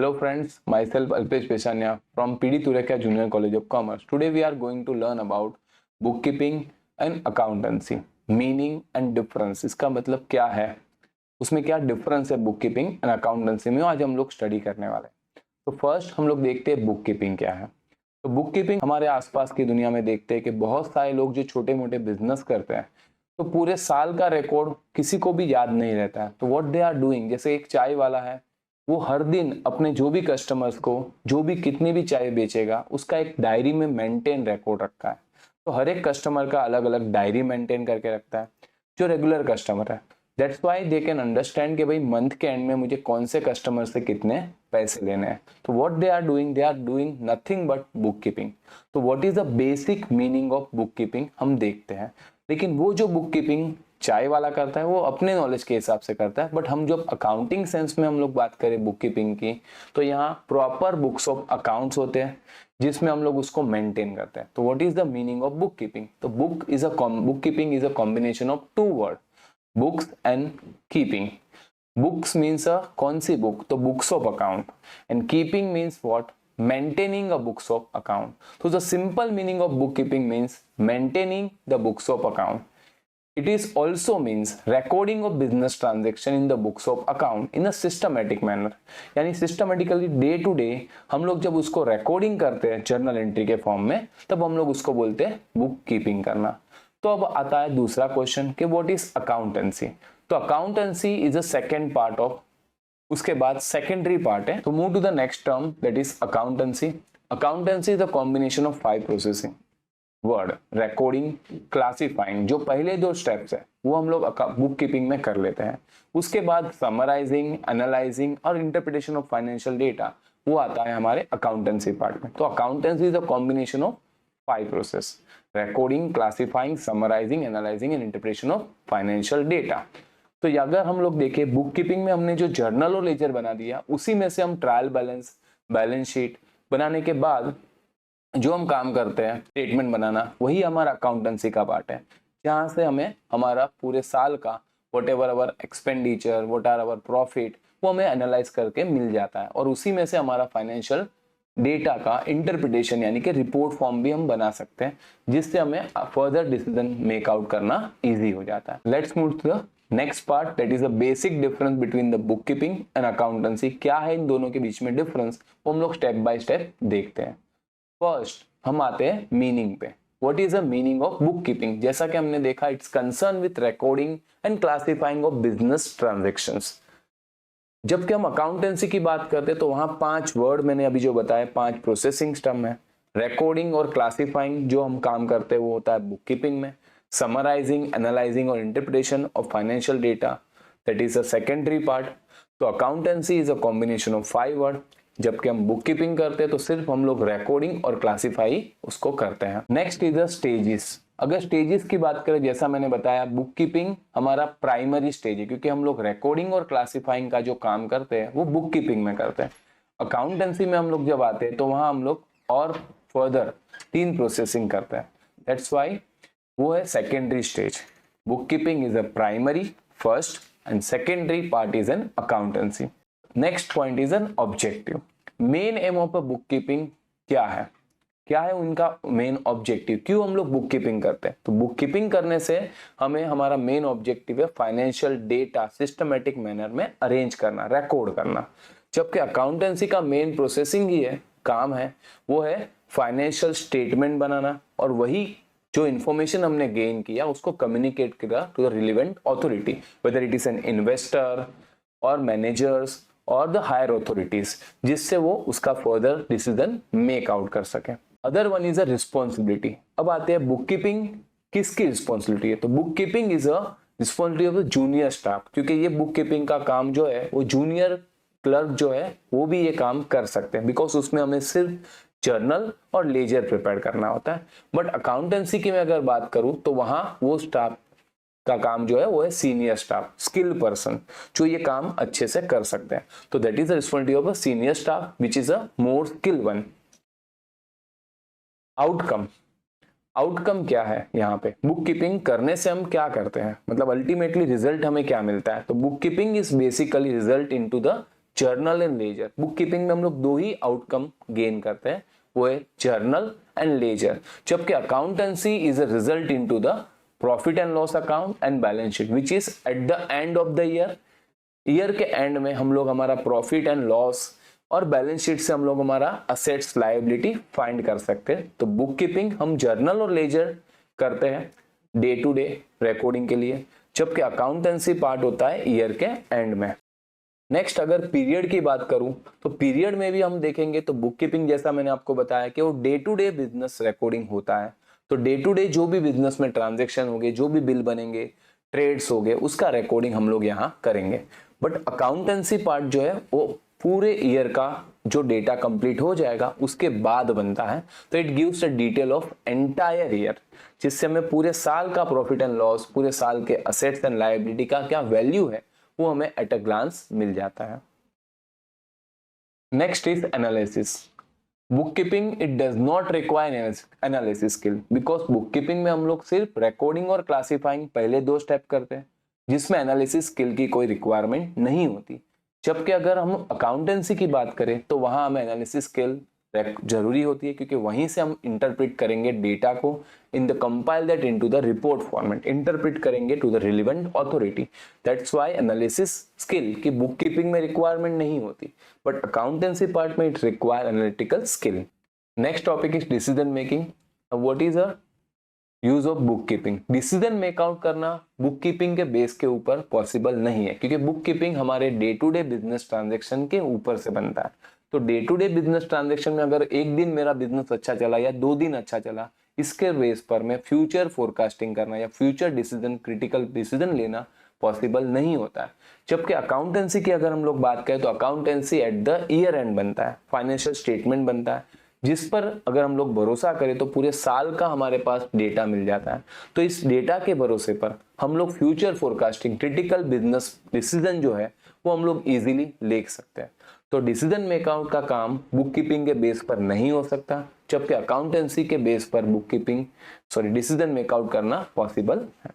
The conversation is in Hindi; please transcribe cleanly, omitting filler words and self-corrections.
Hello friends, myself Alpesh Peshania from PD Turekia Junior College of Commerce. Today we are going to learn about bookkeeping and accountancy, meaning and difference. इसका मतलब क्या है, उसमें क्या डिफरेंस है बुककीपिंग एंड अकाउंटेंसी में, आज हम लोग स्टडी करने वाले हैं। तो फर्स्ट हम लोग देखते हैं बुककीपिंग क्या है। तो बुककीपिंग हमारे आसपास की दुनिया में देखते हैं कि बहुत सारे लोग जो छोटे मोटे बिजनेस करते हैं तो पूरे साल का रिकॉर्ड किसी को भी याद नहीं रहता है। तो व्हाट दे आर डूइंग, जैसे एक चाय वाला है, वो हर दिन अपने जो भी कस्टमर्स को जो भी कितनी भी चाय बेचेगा उसका एक डायरी में मेंटेन रिकॉर्ड रखा है। तो हर एक कस्टमर का अलग अलग डायरी मेंटेन करके रखता है जो रेगुलर कस्टमर है। That's why they can understand कि भाई मंथ के एंड में मुझे कौन से कस्टमर से कितने पैसे लेने हैं। तो what they are doing nothing but book keeping. तो what is the basic meaning of book keeping हम देखते हैं। लेकिन वो जो बुक कीपिंग चाय वाला करता है वो अपने नॉलेज के हिसाब से करता है, बट हम जब अकाउंटिंग सेंस में हम लोग बात करें बुक कीपिंग की तो यहाँ प्रॉपर बुक्स ऑफ अकाउंट्स होते हैं जिसमें हम लोग उसको मेंटेन करते हैं। तो what is the meaning of book keeping? तो book keeping is a combination of two word, books and keeping. Books means कौन सी बुक? तो books of account, and keeping means what? maintaining a books of account. So the simple meaning of bookkeeping means maintaining the books of account. It is also means recording of business transaction in the books of account in a systematic manner. यानी systematically day to day हम लोग जब उसको recording करते हैं जर्नल एंट्री के फॉर्म में तब हम लोग उसको बोलते हैं बुक कीपिंग करना। तो अब आता है दूसरा क्वेश्चन कि व्हाट इज अकाउंटेंसी। तो accountancy is a second part of, उसके बाद सेकेंडरी पार्ट है। तो move to the next term that is accountancy. Accountancy is a combination of 5 processing word, recording, classifying. जो पहले दो स्टेप्स है वो हम लोग बुक कीपिंग में कर लेते हैं। उसके बाद समराइजिंग, एनालाइजिंग और इंटरप्रिटेशन ऑफ फाइनेंशियल डेटा वो आता है हमारे अकाउंटेंसी पार्ट में। तो accountancy is a combination of 5 process, recording, classifying, summarising, analysing and interpretation of financial data. तो अगर हम लोग देखें बुक कीपिंग में हमने जो जर्नल और लेजर बना दिया उसी में से हम ट्रायल बैलेंस, बैलेंस शीट बनाने के बाद जो हम काम करते हैं स्टेटमेंट बनाना, वही हमारा अकाउंटेंसी का पार्ट है, जहाँ से हमें हमारा पूरे साल का whatever our expenditure, what are our profit, वो हमें एनालाइज करके मिल जाता है। और उसी में से हमारा फाइनेंशियल डेटा का इंटरप्रिटेशन यानी कि रिपोर्ट फॉर्म भी हम बना सकते हैं, जिससे हमें फर्दर डिसीजन मेक आउट करना ईजी हो जाता है। Let's move to the next part that is a basic difference between the book keeping and accountancy. क्या है इन दोनों के बीच में डिफरेंस, वो हम लोग स्टेप बाय स्टेप देखते हैं। फर्स्ट हम आते हैं मीनिंग पे। What is the meaning of book keeping? जैसा कि हमने देखा it's concern with recording and classifying of business transactions. जबकि हम अकाउंटेंसी की बात करते हैं तो वहां 5 वर्ड मैंने अभी जो बताया, 5 प्रोसेसिंग स्टम है। रिकॉर्डिंग और क्लासिफाइंग जो हम काम करते हैं वो होता है बुक कीपिंग में। समराइजिंग, एनालाइजिंग और interpretation of financial data that is a secondary part. तो accountancy is a combination of 5 word, जबकि हम बुक कीपिंग करते हैं तो सिर्फ हम लोग रिकॉर्डिंग और क्लासिफाई उसको करते हैं। Next is the stages. अगर स्टेजेस की बात करें, जैसा मैंने बताया बुक कीपिंग हमारा प्राइमरी स्टेज है क्योंकि हम लोग रिकॉर्डिंग और क्लासिफाइंग का जो काम करते हैं वो बुक कीपिंग में करते हैं। अकाउंटेंसी में हम लोग जब आते हैं तो वहां हम लोग और फर्दर 3 प्रोसेसिंग करते हैं। दैट्स वाई वो है secondary stage. Book keeping is a primary first and secondary part is an accountancy. Next point is an objective. Main M of a book keeping क्या है, क्या है उनका मेन ऑब्जेक्टिव, क्यों हम लोग बुक कीपिंग करते हैं? तो बुक कीपिंग करने से हमें हमारा मेन ऑब्जेक्टिव है फाइनेंशियल डेटा सिस्टमेटिक मैनर में अरेंज करना, रिकॉर्ड करना। जबकि अकाउंटेंसी का मेन प्रोसेसिंग ही है, काम है, वो है फाइनेंशियल स्टेटमेंट बनाना और वही जो इन्फॉर्मेशन हमने गेन किया उसको कम्युनिकेट किया to the relevant authority, whether it is an investor और मैनेजर्स और द हायर अथॉरिटीज, जिससे वो उसका फर्दर डिसीजन मेक आउट कर सके। Other one is a responsibility. अब आते हैं बुक कीपिंग किसकी रिस्पॉन्सिबिलिटी है? तो book keeping is a responsibility of the junior staff, क्योंकि ये बुक कीपिंग का काम जो है वो जूनियर क्लर्क जो है वो भी ये काम कर सकते हैं, बिकॉज उसमें हमें सिर्फ जर्नल और लेजर प्रिपेयर करना होता है। बट अकाउंटेंसी की मैं अगर बात करूं तो वहां वो स्टाफ का काम जो है वो है सीनियर स्टाफ, स्किल पर्सन, जो ये काम अच्छे से कर सकते हैं। तो that is the responsibility of a senior staff which is a more skill one. Outcome, outcome क्या है यहाँ पे? बुक कीपिंग करने से हम क्या करते हैं, मतलब अल्टीमेटली रिजल्ट हमें क्या मिलता है? तो book keeping is basically result into the journal and ledger. Book keeping में हम लोग दो ही आउटकम गेन करते हैं, वो है जर्नल एंड लेजर, जबकि accountancy is a result into the profit and loss account and balance sheet which is at the end of the year. Year के एंड में हम लोग हमारा प्रॉफिट एंड लॉस और बैलेंस शीट से हम लोग हमारा असेट्स लायबिलिटी फाइंड कर सकते हैं। तो बुक कीपिंग हम जर्नल और लेजर करते हैं डे टू डे रिकॉर्डिंग के लिए, जबकि अकाउंटेंसी पार्ट होता है ईयर के एंड में। नेक्स्ट अगर पीरियड की बात करूं तो पीरियड में भी हम देखेंगे तो बुक कीपिंग जैसा मैंने आपको बताया कि वो day to day business recording होता है। तो डे टू डे जो भी बिजनेस में ट्रांजेक्शन होंगे, जो भी बिल बनेंगे, ट्रेड्स हो गए, उसका रिकॉर्डिंग हम लोग यहाँ करेंगे। बट अकाउंटेंसी पार्ट जो है वो पूरे ईयर का जो डेटा कंप्लीट हो जाएगा उसके बाद बनता है। तो it gives a detail of entire year, जिससे हमें पूरे साल का प्रॉफिट एंड लॉस, पूरे साल के असेट्स एंड लायबिलिटी का क्या वैल्यू है वो हमें एट अ ग्लांस मिल जाता है। Next is analysis. Book keeping it does not require analysis skill, because book keeping में हम लोग सिर्फ रिकॉर्डिंग और क्लासिफाइंग पहले दो स्टेप करते हैं, जिसमें एनालिसिस स्किल की कोई रिक्वायरमेंट नहीं होती। जबकि अगर हम अकाउंटेंसी की बात करें तो वहां हमें एनालिसिस स्किल जरूरी होती है, क्योंकि वहीं से हम इंटरप्रेट करेंगे डेटा को in the compile that into the report format, interpret करेंगे to the relevant authority. That's why analysis skill की बुक कीपिंग में रिक्वायरमेंट नहीं होती, बट अकाउंटेंसी पार्ट में it require analytical skill. Next topic is decision making. What is a use of book keeping. Decision make out करना बुक कीपिंग के बेस के ऊपर पॉसिबल नहीं है, क्योंकि बुक कीपिंग हमारे day to day business transaction के ऊपर से बनता है। तो day to day business transaction में अगर एक दिन मेरा बिजनेस अच्छा चला या 2 दिन अच्छा चला, इसके बेस पर मैं फ्यूचर फोरकास्टिंग करना या फ्यूचर डिसीजन, क्रिटिकल डिसीजन लेना पॉसिबल नहीं होता है। जबकि अकाउंटेंसी की अगर हम लोग बात करें तो accountancy at the year and बनता है, फाइनेंशियल स्टेटमेंट बनता है, जिस पर अगर हम लोग भरोसा करें तो पूरे साल का हमारे पास डेटा मिल जाता है। तो इस डेटा के भरोसे पर हम लोग future forecasting, critical business decision जो है वो हम लोग इजीली ले सकते हैं। तो डिसीजन मेकआउट का काम बुक कीपिंग के बेस पर नहीं हो सकता, जबकि अकाउंटेंसी के बेस पर डिसीजन मेकआउट करना पॉसिबल है।